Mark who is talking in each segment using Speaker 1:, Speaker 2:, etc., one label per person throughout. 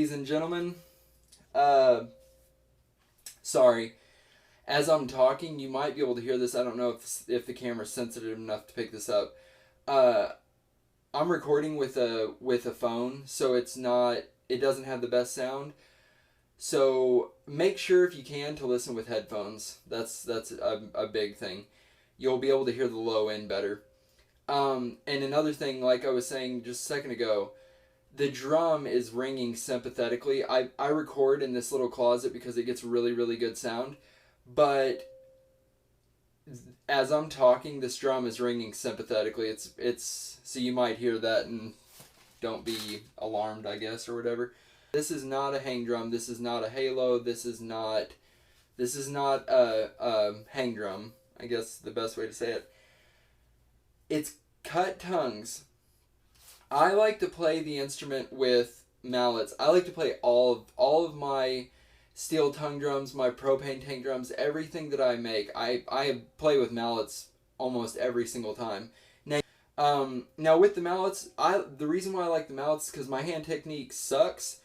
Speaker 1: ladies and gentlemen. Sorry. As I'm talking, you might be able to hear this. I don't know if the camera's sensitive enough to pick this up. I'm recording with a phone, so it doesn't have the best sound. So make sure if you can to listen with headphones. That's a big thing. You'll be able to hear the low end better. And another thing, like I was saying just a second ago, the drum is ringing sympathetically. I record in this little closet because it gets really, really good sound. But as I'm talking, this drum is ringing sympathetically. It's so you might hear that and don't be alarmed, I guess, or whatever. This is not a hang drum. This is not a halo. This is not a hang drum. I guess the best way to say it. It's cut tongues. I like to play the instrument with mallets. I like to play all of my steel tongue drums, my propane tank drums, everything that I make. I play with mallets almost every single time. Now with the mallets, the reason why I like the mallets is because my hand technique sucks,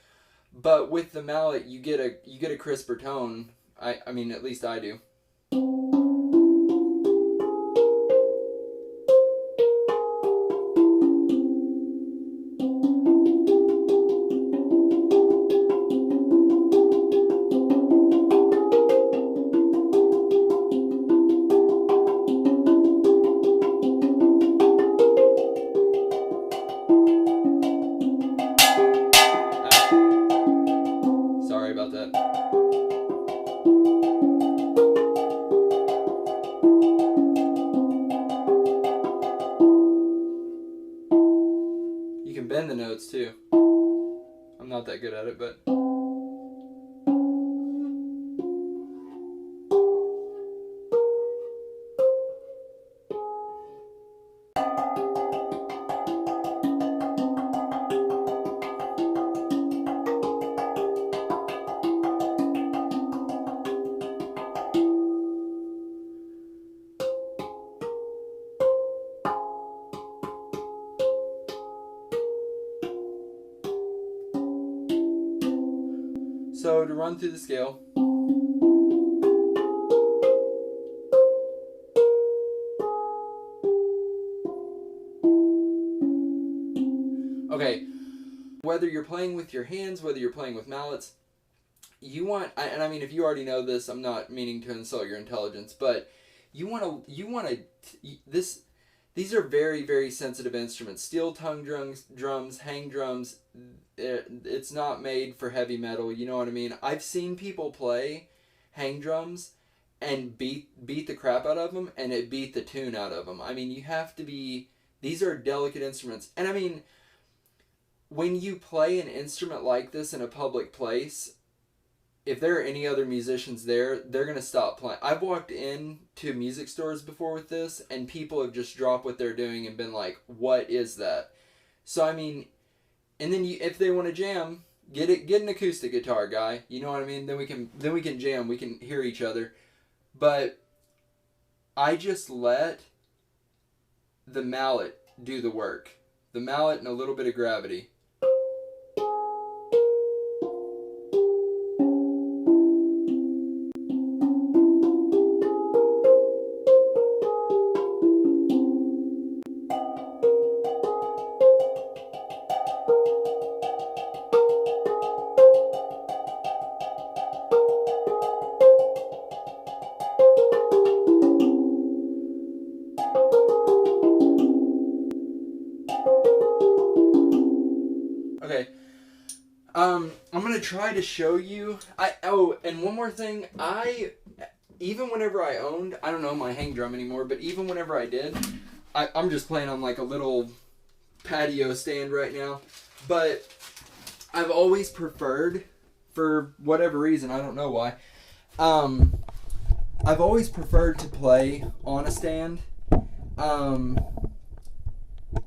Speaker 1: but with the mallet you get a crisper tone. I mean, at least I do. Sorry about that. You can bend the notes too. I'm not that good at it, but... So to run through the scale. Okay, whether you're playing with your hands, whether you're playing with mallets, you want, and I mean, if you already know this, I'm not meaning to insult your intelligence, but you want to, these are very, very sensitive instruments. Steel tongue drums, hang drums, it's not made for heavy metal, you know what I mean? I've seen people play hang drums and beat the crap out of them, and it beat the tune out of them. I mean, you have to be, these are delicate instruments. And I mean, when you play an instrument like this in a public place, if there are any other musicians there, they're going to stop playing. I've walked into music stores before with this, and people have just dropped what they're doing and been like, what is that? So, I mean, and then if they want to jam, get an acoustic guitar, guy. You know what I mean? Then we can jam. We can hear each other. But I just let the mallet do the work. The mallet and a little bit of gravity. Okay, I'm gonna try to show you. And one more thing. Even whenever I owned, I don't know my hang drum anymore, but even whenever I did, I'm just playing on like a little patio stand right now. But I've always preferred, for whatever reason, I don't know why. I've always preferred to play on a stand.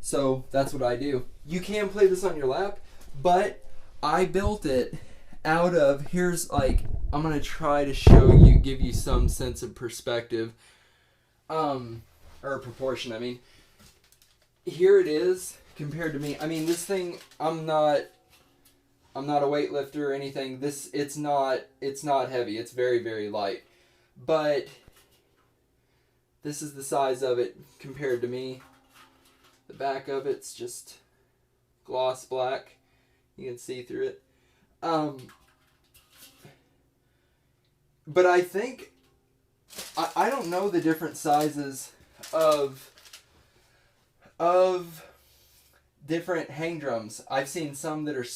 Speaker 1: So that's what I do. You can play this on your lap, but I built it out of, here's like, I'm going to try to show you, give you some sense of perspective, or proportion, I mean. Here it is compared to me. I mean, this thing, I'm not I'm not a weightlifter or anything. It's not heavy. It's very, very light. But this is the size of it compared to me. The back of it's just gloss black. You can see through it. But I think I don't know the different sizes of different hang drums. I've seen some that are,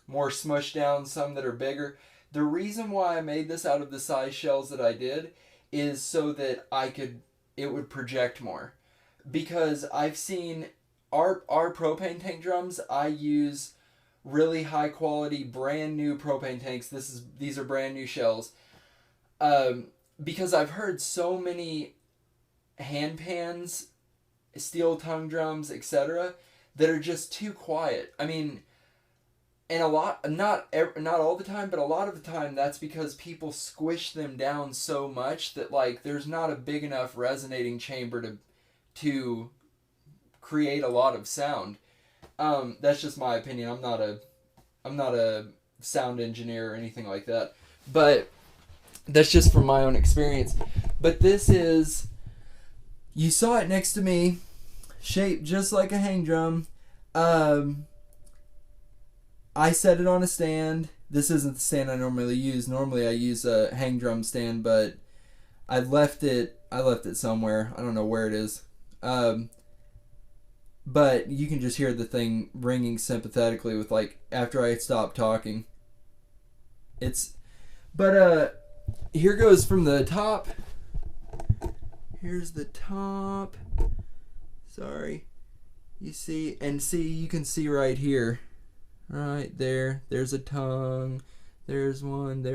Speaker 1: more smushed down, some that are bigger. The reason why I made this out of the size shells that I did is so that it would project more. Because I've seen our propane tank drums, I use really high quality brand new propane tanks. These are brand new shells. Because I've heard so many hand pans, steel tongue drums, etc., that are just too quiet. I mean, and not all the time, but a lot of the time that's because people squish them down so much that like there's not a big enough resonating chamber to create a lot of sound. That's just my opinion. I'm not a sound engineer or anything like that, but that's just from my own experience. But this is, you saw it next to me, shaped just like a hang drum. I set it on a stand. This isn't the stand I normally use. Normally I use a hang drum stand, but I left it somewhere. I don't know where it is. But you can just hear the thing ringing sympathetically with like after I stop talking. Here goes from the top. Here's the top. Sorry. You can see right here. Right there. There's a tongue. There's one. I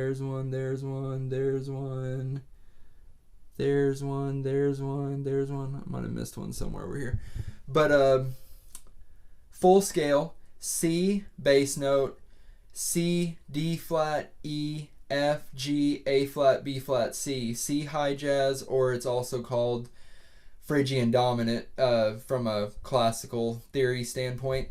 Speaker 1: might have missed one somewhere over here. But full scale, C bass note, C, D flat, E, F, G, A flat, B flat, C. C Hijaz, or it's also called Phrygian Dominant from a classical theory standpoint.